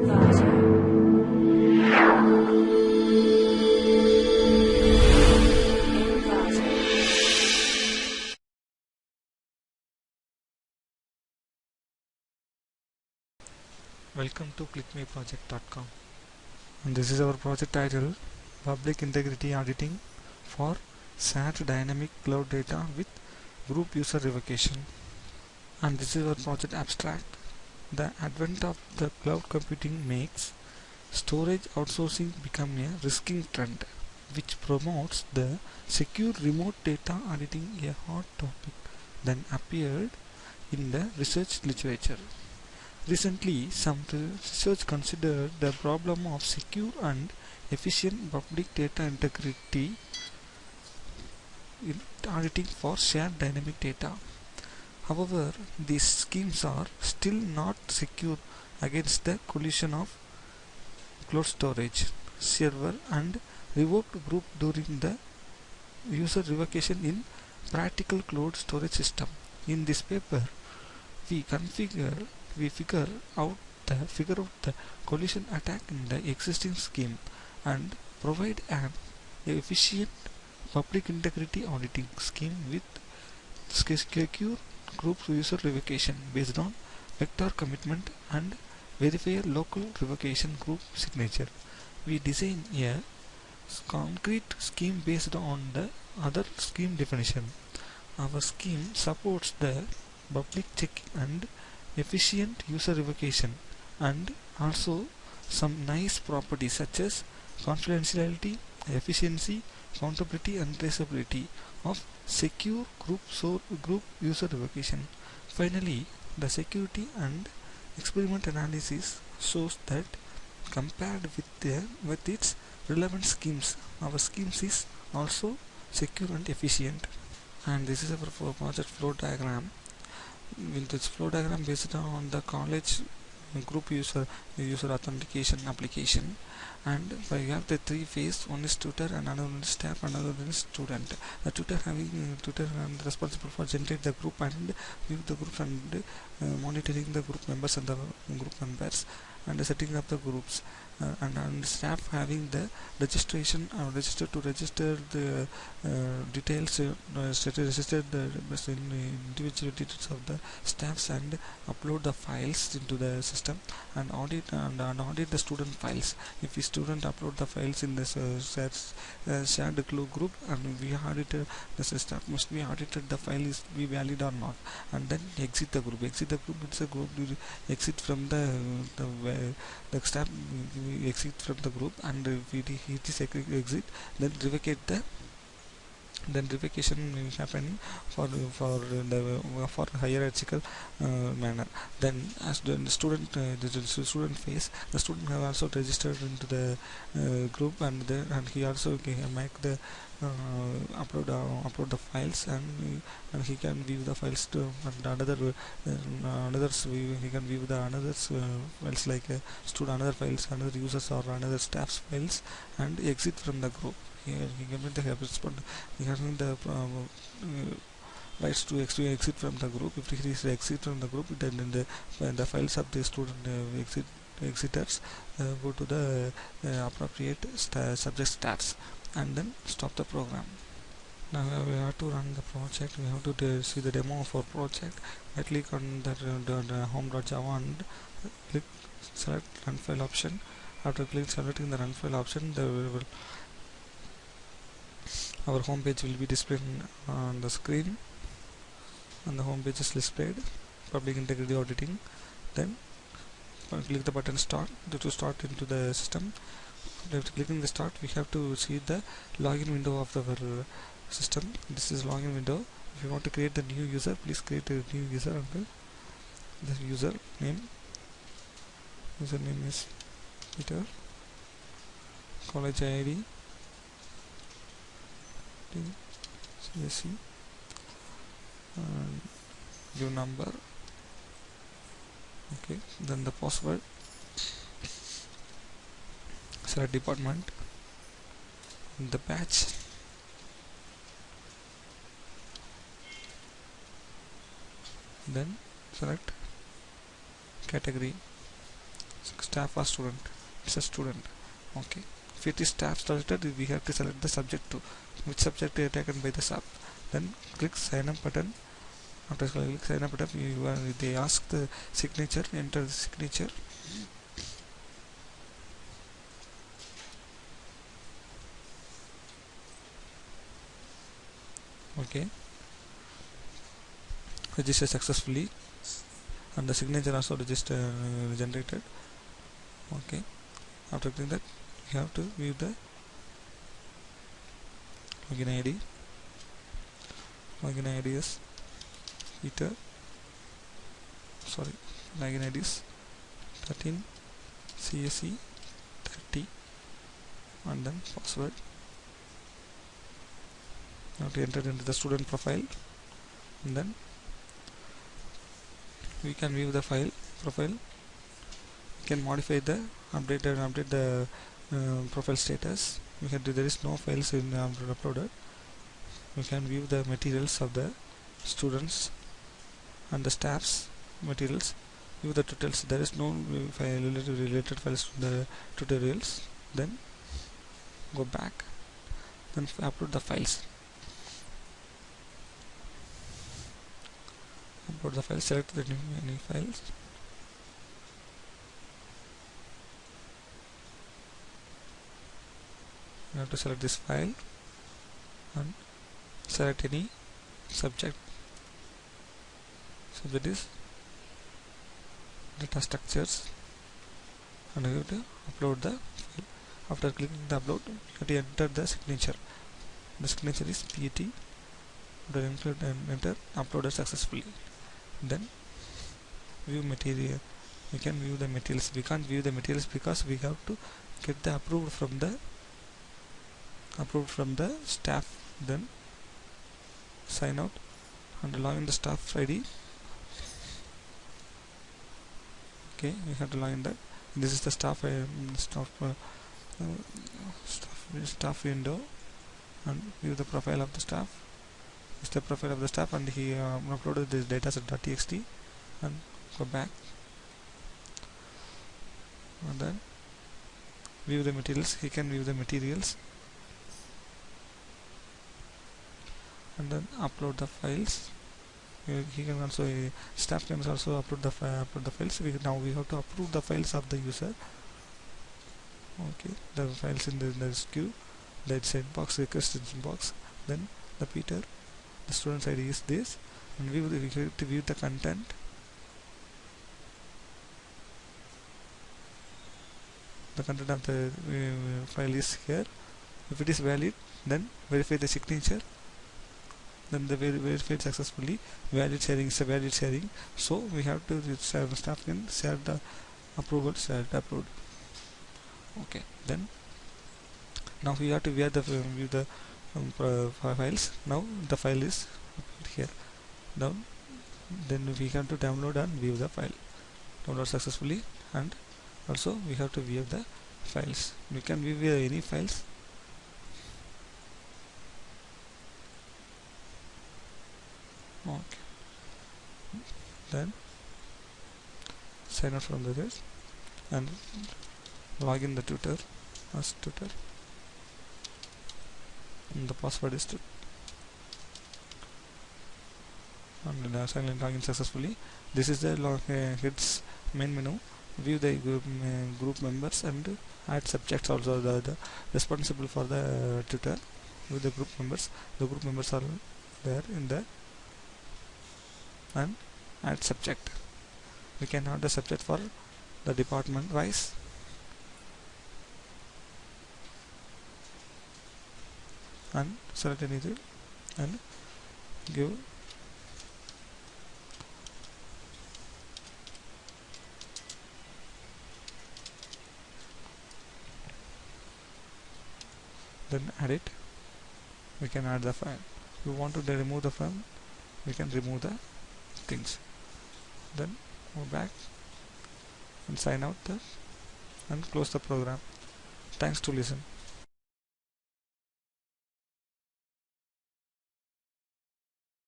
Welcome to clickmeproject.com, and this is our project title, Public Integrity Auditing for SAT Dynamic Cloud Data with Group User Revocation. And this is our project abstract. The advent of the cloud computing makes storage outsourcing become a risking trend, which promotes the secure remote data auditing, a hot topic then appeared in the research literature. Recently, some research considered the problem of secure and efficient public data integrity in auditing for shared dynamic data. However, these schemes are still not secure against the collision of cloud storage, server and revoked group during the user revocation in practical cloud storage system. In this paper, we figure out the collision attack in the existing scheme and provide an efficient public integrity auditing scheme with secure group user revocation based on vector commitment and verifier local revocation group signature. We design a concrete scheme based on the other scheme definition. Our scheme supports the public checking and efficient user revocation, and also some nice properties such as confidentiality, efficiency, accountability and traceability of secure group user revocation. Finally, the security and experiment analysis shows that compared with its relevant schemes, our schemes is also secure and efficient. And this is our project flow diagram. In this flow diagram based on the college group user authentication application, and we have the three phase. One is tutor, and another one is staff, another one is student. The tutor having tutor and responsible for generate the group and view the group and monitoring the group members and the group members and setting up the groups, and staff having the registration register the details, register the individual details of the staffs and upload the files into the system and audit the student files. If the student upload the files in this shared group, and we audited the staff must be audited, the file is be valid or not, and then exit the group. Exit the group, it's a group exit from the staff exit from the group, and if it is exit, then revocation is happening for hierarchical manner. Then as the student student phase, the student have also registered into the group, and he also can make the upload the files, and he can view the files to others. He can view the others files like another files, another users or another staff's files, and exit from the group. Here he can make the having the rights to exit from the group. If he is exit from the group, then the files of the student exiters go to the appropriate subject stats, and then stop the program. Now we have to run the project. We have to see the demo of our project. I click on the home.java and click select run file option. After selecting the run file option, our home page will be displayed on the screen, and the home page is displayed public integrity auditing. Then click the button start to start into the system. After clicking the start, we have to see the login window of our system. This is login window. If you want to create the new user, please create a new user, and the username is Peter, college ID CSE, and your number. Okay, then the password, select department, the batch, then select category, staff or student? It's a student. Okay, if it is staff related, we have to select the subject to which subject is taken by the sub. Then click sign up button. After click sign up button, they ask the signature, enter the signature. Okay, register successfully, and the signature also generated. Okay, after clicking that, you have to view the login ID. Login ID is Peter. Sorry, login ID is 13 CSE 30, and then password. Now to enter into the student profile, and then we can view the file profile. We can modify the update the profile status. There is no files in uploaded. We can view the materials of the students and the staff's materials. View the tutorials. There is no file related files to the tutorials. Then go back. Then upload the files. Upload the file. Select the any files. You have to select this file and select any subject. Subject is data structures, and you have to upload the file. After clicking the upload, you have to enter the signature. The signature is PET. Enter uploaded successfully. Then view material. We can view the materials. We can't view the materials because we have to get the approved from the staff. Then sign out and log in the staff ID. Okay, we have to log in that. This is the staff window, and view the profile of the staff. This is the profile of the staff, and he uploaded this dataset.txt, and go back, and then view the materials. He can view the materials, and then upload the files. He can also staff can also upload the files. Now we have to approve the files of the user. Okay, the files in the queue, the box request box. Then the Peter, the student's ID is this, and we have to view the content. The content of the file is here. If it is valid, then verify the signature. Then the verified successfully. Valid sharing is a valid sharing. So we have to staff can share the approval, share the upload. Okay. Then now we have to view the files. Now the file is here. Now then we have to download and view the file. Download successfully, and also we have to view the files. We can view any files. Okay. Then sign out from this and log in the tutor as tutor, and the password is and sign in login successfully. This is the heads main menu. View the group members and add subjects. Also the responsible for the tutor. View the group members. The group members are there in the, and add subject. We can add the subject for the department wise. And select anything and give then add it. We can add the file. If we want to remove the file, we can remove the things. Then go back and sign out and close the program. Thanks to listen.